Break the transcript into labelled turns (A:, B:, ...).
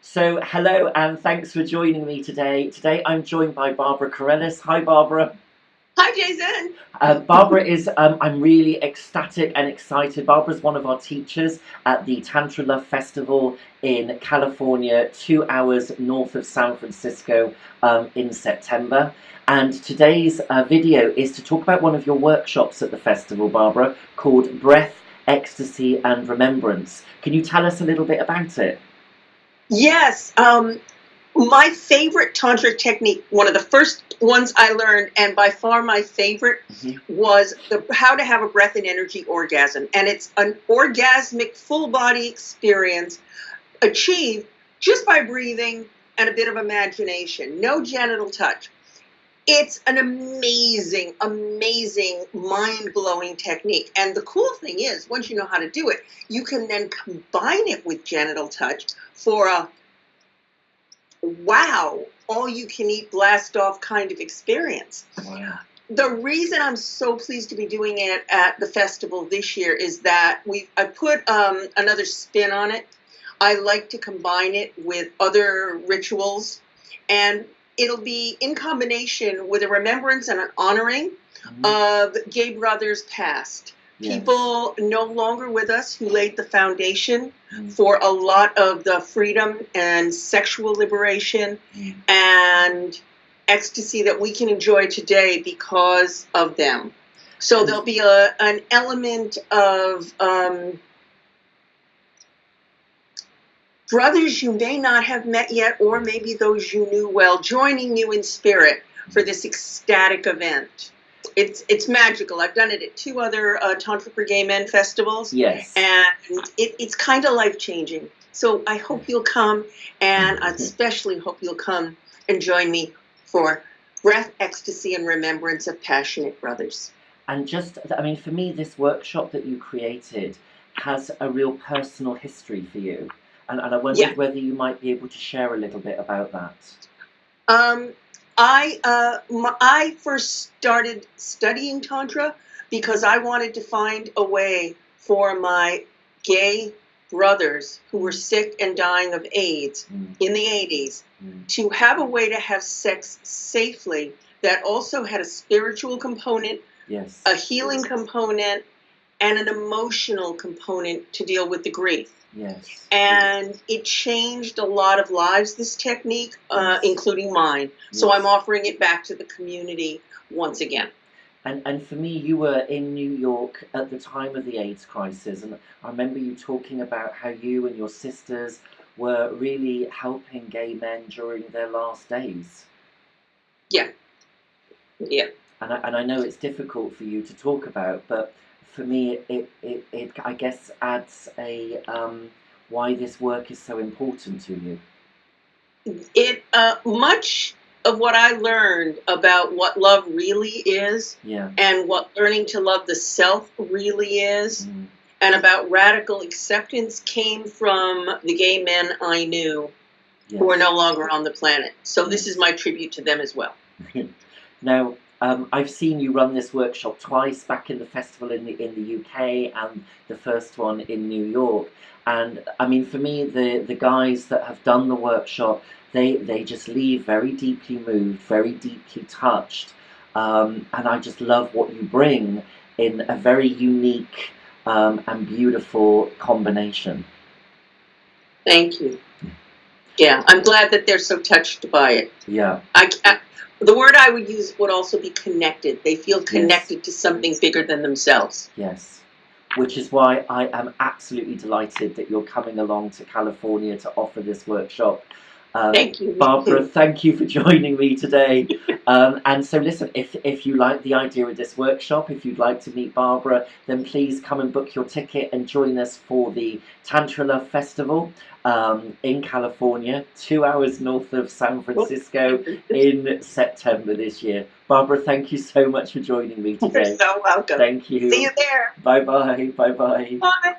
A: So, hello and thanks for joining me today. Today I'm joined by Barbara Corellis. Hi, Barbara.
B: Hi, Jason.
A: Barbara I'm really ecstatic and excited. Barbara's one of our teachers at the Tantra Love Festival in California, 2 hours north of San Francisco in September. And today's video is to talk about one of your workshops at the festival, Barbara, called Breath, Ecstasy and Remembrance. Can you tell us a little bit about it?
B: Yes, my favorite tantric technique, one of the first ones I learned, and by far my favorite, was how to have a breath and energy orgasm. And it's an orgasmic full body experience achieved just by breathing and a bit of imagination, no genital touch. It's an amazing, amazing, mind-blowing technique. And the cool thing is, once you know how to do it, you can then combine it with genital touch for a wow, all-you-can-eat blast-off kind of experience.
A: Wow.
B: The reason I'm so pleased to be doing it at the festival this year is that I put another spin on it. I like to combine it with other rituals, and it'll be in combination with a remembrance and an honoring of gay brothers past.
A: Yes.
B: People no longer with us who laid the foundation for a lot of the freedom and sexual liberation and ecstasy that we can enjoy today because of them. So there'll be an element of brothers you may not have met yet, or maybe those you knew well, joining you in spirit for this ecstatic event. It's magical. I've done it at 2 other Tantra for Gay Men festivals.
A: Yes.
B: And it's kind of life-changing. So I hope you'll come, and I especially hope you'll come and join me for Breath, Ecstasy, and Remembrance of Passionate Brothers.
A: And for me, this workshop that you created has a real personal history for you. And I wondered whether you might be able to share a little bit about that.
B: I first started studying Tantra because I wanted to find a way for my gay brothers who were sick and dying of AIDS in the 80s to have a way to have sex safely that also had a spiritual component, a healing component, and an emotional component to deal with the grief.
A: Yes.
B: And it changed a lot of lives, this technique, including mine. So I'm offering it back to the community once again.
A: And for me, you were in New York at the time of the AIDS crisis, and I remember you talking about how you and your sisters were really helping gay men during their last days.
B: Yeah.
A: And I know it's difficult for you to talk about, but for me, it I guess adds a why this work is so important to you.
B: Much of what I learned about what love really is, and what learning to love the self really is, and about radical acceptance came from the gay men I knew who are no longer on the planet. So this is my tribute to them as well.
A: Now, I've seen you run this workshop twice, back in the festival in the UK and the first one in New York. And I mean, for me, the guys that have done the workshop, they just leave very deeply moved, very deeply touched. And I just love what you bring in a very unique and beautiful combination.
B: Thank you. Yeah, I'm glad that they're so touched by it.
A: Yeah.
B: The word I would use would also be connected. They feel connected to something bigger than themselves.
A: Yes. Which is why I am absolutely delighted that you're coming along to California to offer this workshop.
B: Thank you.
A: Barbara, thank you for joining me today. And so listen, if you like the idea of this workshop, if you'd like to meet Barbara, then please come and book your ticket and join us for the Tantra Love Festival in California, 2 hours north of San Francisco in September this year. Barbara, thank you so much for joining me today.
B: You're so welcome.
A: Thank you.
B: See you there.
A: Bye-bye. Bye-bye.
B: Bye.